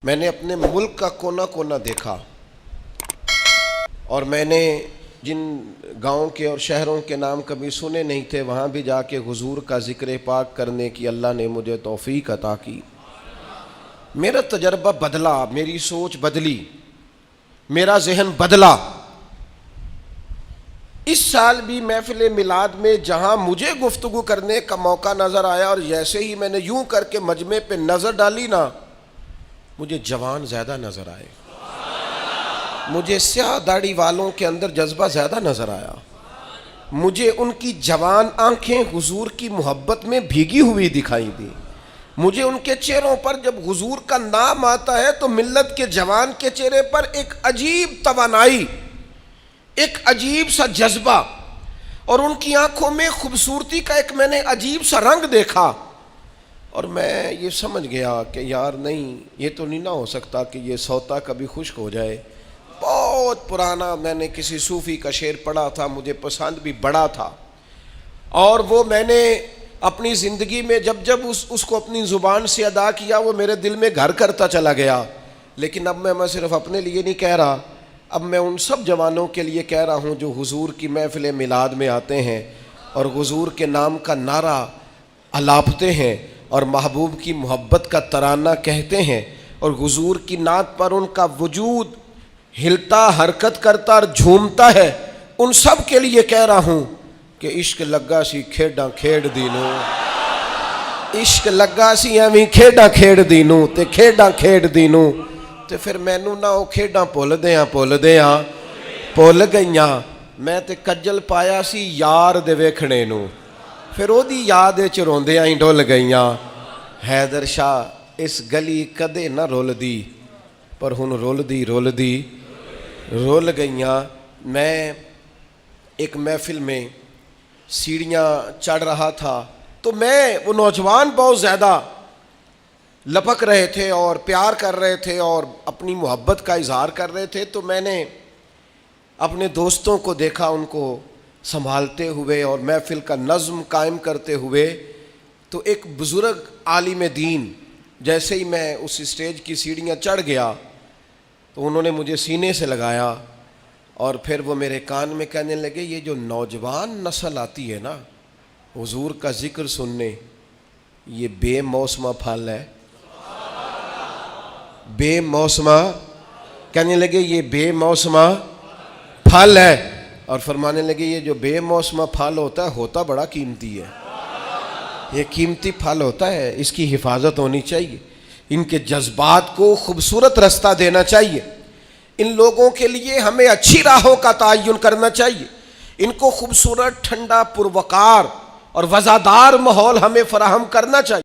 میں نے اپنے ملک کا کونا کونا دیکھا اور میں نے جن گاؤں کے اور شہروں کے نام کبھی سنے نہیں تھے وہاں بھی جا کے حضور کا ذکر پاک کرنے کی اللہ نے مجھے توفیق عطا کی۔ میرا تجربہ بدلا، میری سوچ بدلی، میرا ذہن بدلا۔ اس سال بھی محفل میلاد میں جہاں مجھے گفتگو کرنے کا موقع نظر آیا اور جیسے ہی میں نے یوں کر کے مجمع پہ نظر ڈالی نا، مجھے جوان زیادہ نظر آئے، مجھے سیاہ داڑھی والوں کے اندر جذبہ زیادہ نظر آیا، مجھے ان کی جوان آنکھیں حضور کی محبت میں بھیگی ہوئی دکھائی دی، مجھے ان کے چہروں پر جب حضور کا نام آتا ہے تو ملت کے جوان کے چہرے پر ایک عجیب توانائی، ایک عجیب سا جذبہ اور ان کی آنکھوں میں خوبصورتی کا ایک میں نے عجیب سا رنگ دیکھا، اور میں یہ سمجھ گیا کہ یار نہیں، یہ تو نہیں نہ ہو سکتا کہ یہ سوتا کبھی خشک ہو جائے۔ بہت پرانا میں نے کسی صوفی کا شعر پڑھا تھا، مجھے پسند بھی بڑا تھا، اور وہ میں نے اپنی زندگی میں جب جب اس کو اپنی زبان سے ادا کیا وہ میرے دل میں گھر کرتا چلا گیا۔ لیکن اب میں صرف اپنے لیے نہیں کہہ رہا، اب میں ان سب جوانوں کے لیے کہہ رہا ہوں جو حضور کی محفل میلاد میں آتے ہیں اور حضور کے نام کا نعرہ الاپتے ہیں اور محبوب کی محبت کا ترانہ کہتے ہیں اور حضور کی نعت پر ان کا وجود ہلتا حرکت کرتا اور جھومتا ہے، ان سب کے لیے کہہ رہا ہوں کہ عشق لگا سی کھیڈاں کھیڑ دینوں، عشق لگا سی ایویں کھیڈاں کھیڑ دینوں تے کھیڈاں کھیڑ دینوں تے پھر مینوں نہ او کھیڈاں بھُل گئیاں، میں تے کجل پایا سی یار دے ویکھنے نوں، پھر او دی یاد وچ روندیاں ہی ڈول گئیاں۔ حیدر شاہ اس گلی کدے نہ رولدی پر ہن رولدی رول گئیاں۔ میں ایک محفل میں سیڑھیاں چڑھ رہا تھا تو وہ نوجوان بہت زیادہ لپک رہے تھے اور پیار کر رہے تھے اور اپنی محبت کا اظہار کر رہے تھے، تو میں نے اپنے دوستوں کو دیکھا ان کو سنبھالتے ہوئے اور محفل کا نظم قائم کرتے ہوئے۔ تو ایک بزرگ عالم دین جیسے ہی میں اس اسٹیج کی سیڑھیاں چڑھ گیا تو انہوں نے مجھے سینے سے لگایا اور پھر وہ میرے کان میں کہنے لگے، یہ جو نوجوان نسل آتی ہے نا حضور کا ذکر سننے، یہ بے موسمہ پھل ہے، بے موسمہ، کہنے لگے یہ بے موسمہ پھل ہے، اور فرمانے لگے یہ جو بے موسمہ پھل ہوتا بڑا قیمتی ہے، یہ قیمتی پھل ہوتا ہے، اس کی حفاظت ہونی چاہیے، ان کے جذبات کو خوبصورت رستہ دینا چاہیے، ان لوگوں کے لیے ہمیں اچھی راہوں کا تعین کرنا چاہیے، ان کو خوبصورت ٹھنڈا پروقار اور وزادار ماحول ہمیں فراہم کرنا چاہیے۔